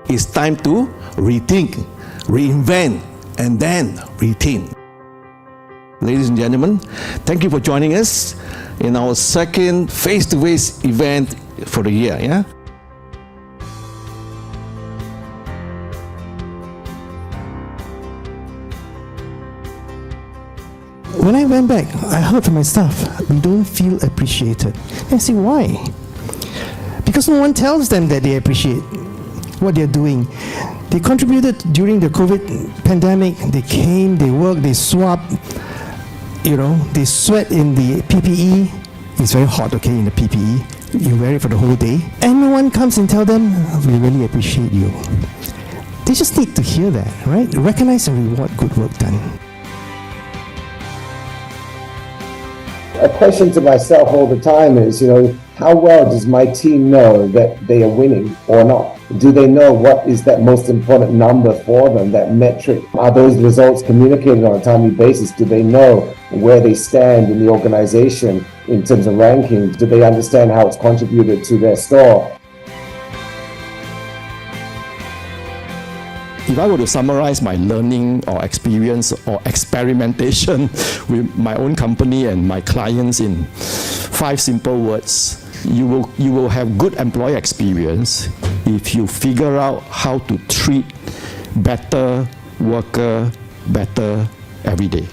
It's time to rethink, reinvent, and then retain. Ladies and gentlemen, thank you for joining us in our second face-to-face event for the year. Yeah? When I went back, I heard from my staff, we don't feel appreciated. And I say, why? Because no one tells them that they appreciate what they're doing. They contributed during the COVID pandemic. They came, they worked, they swapped, they sweat in the PPE. It's very hot, okay, in the PPE. You wear it for the whole day. And no one comes and tell them, we really appreciate you. They just need to hear that, right? Recognize and reward good work done. A question to myself all the time is, how well does my team know that they are winning or not? Do they know what is that most important number for them, that metric? Are those results communicated on a timely basis? Do they know where they stand in the organization in terms of rankings? Do they understand how it's contributed to their store? If I were to summarize my learning or experience or experimentation with my own company and my clients in 5 simple words, you will have good employee experience if you figure out how to treat better worker better every day.